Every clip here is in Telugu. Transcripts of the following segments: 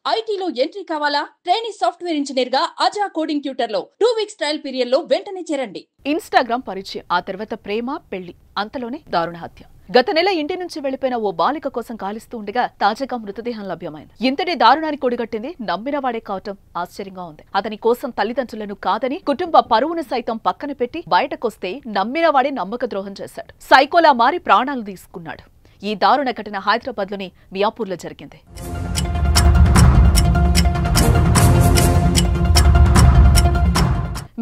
ఐటీలో ఎంట్రీ కావాలా? ట్రైనింగ్ సాఫ్ట్వేర్ ఇంజనీర్ గా అజా కోడింగ్ ట్యూటర్ లో 2 వీక్స్ ట్రయల్ పీరియడ్ లో వెంటనే చేరండి. ఇన్‌స్టాగ్రామ్ పరిచయం, ఆ తర్వాత ప్రేమ, పెళ్లి, అంతలోనే దారుణ హత్య. గత నెల ఇంటి నుంచి వెళ్లిపోయిన ఓ బాలిక కోసం గాలిస్తూ ఉండగా తాజాగా మృతదేహం లభ్యమైంది. ఇంతటి దారుణానికి కొడిగట్టింది నమ్మిన వాడే కావటం ఆశ్చర్యంగా ఉంది. అతని కోసం తల్లిదండ్రులను కాదని కుటుంబ పరువును సైతం పక్కన పెట్టి బయటకొస్తే నమ్మిన వాడే నమ్మక ద్రోహం చేశాడు. సైకోలా మారి ప్రాణాలు తీసుకున్నాడు. ఈ దారుణ ఘటన హైదరాబాద్లోని మియాపూర్లో జరిగింది.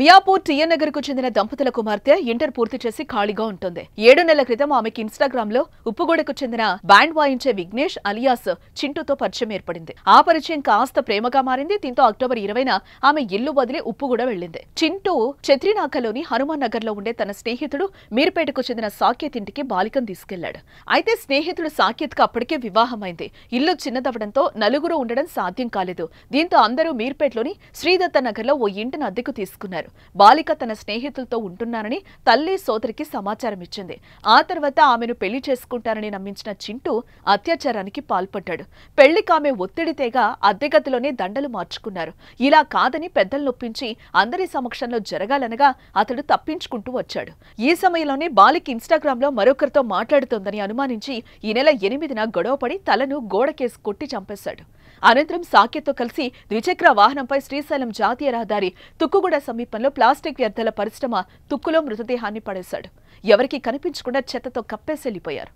మియాపూర్ టీఎన్ నగర్ కు చెందిన దంపతుల కుమార్తె ఇంటర్ పూర్తి చేసి ఖాళీగా ఉంటుంది. 7 నెలల క్రితం ఆమెకి ఇన్‌స్టాగ్రామ్ లో ఉప్పుగూడకు చెందిన బ్యాండ్ వాయించే విఘ్నేష్ అలియాస్ చింటూతో పరిచయం ఏర్పడింది. ఆ పరిచయం కాస్త ప్రేమగా మారింది. దీంతో అక్టోబర్ 20న ఆమె ఇల్లు వదిలి ఉప్పుగూడ వెళ్లింది. చింటూ ఛత్రినాకలోని హనుమాన్ నగర్ లో ఉండే తన స్నేహితుడు మీర్పేటకు చెందిన సాకేత్ ఇంటికి బాలికను తీసుకెళ్లాడు. అయితే స్నేహితుడు సాకేత్ కు అప్పటికే వివాహమైంది. ఇల్లు చిన్నదవడంతో నలుగురు ఉండడం సాధ్యం కాలేదు. దీంతో అందరూ మీర్పేటలోని శ్రీదత్త నగర్ లో ఓ ఇంటిని అద్దెకు తీసుకున్నారు. బాలిక తన స్నేహితులతో ఉంటున్నానని తల్లి సోదరికి సమాచారం ఇచ్చింది. ఆ తర్వాత ఆమెను పెళ్లి చేసుకుంటానని నమ్మించిన చింటూ అత్యాచారానికి పాల్పడ్డాడు. పెళ్లికి ఆమె ఒత్తిడి తేగ అద్దెగదిలోనే దండలు మార్చుకున్నారు. ఇలా కాదని పెద్దలు నొప్పించి అందరి సమక్షంలో జరగాలనగా అతడు తప్పించుకుంటూ వచ్చాడు. ఈ సమయంలోనే బాలిక ఇన్‌స్టాగ్రామ్ లో మరొకరితో మాట్లాడుతోందని అనుమానించి ఈ నెల 8న గొడవపడి తలను గోడకేసి కొట్టి చంపేశాడు. అనంతరం సాకేత్తో కలిసి ద్విచక్ర వాహనంపై శ్రీశైలం జాతీయ రహదారి తుక్కుగూడ సమీపంలో ప్లాస్టిక్ వ్యర్థాల పరిశ్రమ తుక్కులో మృతదేహాన్ని పడేశాడు. ఎవరికీ కనిపించకుండా చెత్తతో కప్పేసి వెళ్లిపోయారు.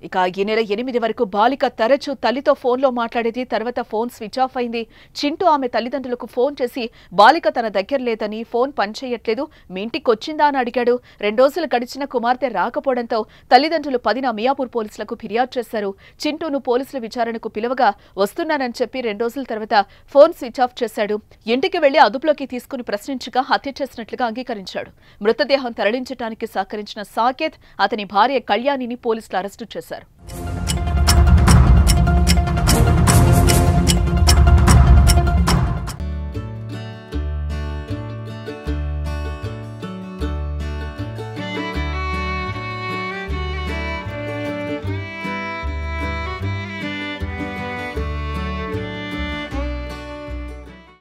ఇక ఈ నెల 8 వరకు బాలిక తరచూ తల్లితో ఫోన్లో మాట్లాడేది. తర్వాత ఫోన్ స్విచ్ ఆఫ్ అయింది. చింటూ ఆమె తల్లిదండ్రులకు ఫోన్ చేసి బాలిక తన దగ్గర లేదని, ఫోన్ పనిచేయట్లేదు, మీ ఇంటికి వచ్చిందా అని అడిగాడు. 2 రోజులు గడిచిన కుమార్తె రాకపోవడంతో తల్లిదండ్రులు 10న మియాపూర్ పోలీసులకు ఫిర్యాదు చేశారు. చింటూను పోలీసుల విచారణకు పిలవగా వస్తున్నానని చెప్పి 2 రోజుల తర్వాత ఫోన్ స్విచ్ ఆఫ్ చేశాడు. ఇంటికి వెళ్లి అదుపులోకి తీసుకుని ప్రశ్నించగా హత్య చేసినట్లుగా అంగీకరించాడు. మృతదేహం తరలించడానికి సహకరించిన సాకేత్, అతని భార్య కళ్యాణిని పోలీసులు అరెస్టు చేశారు.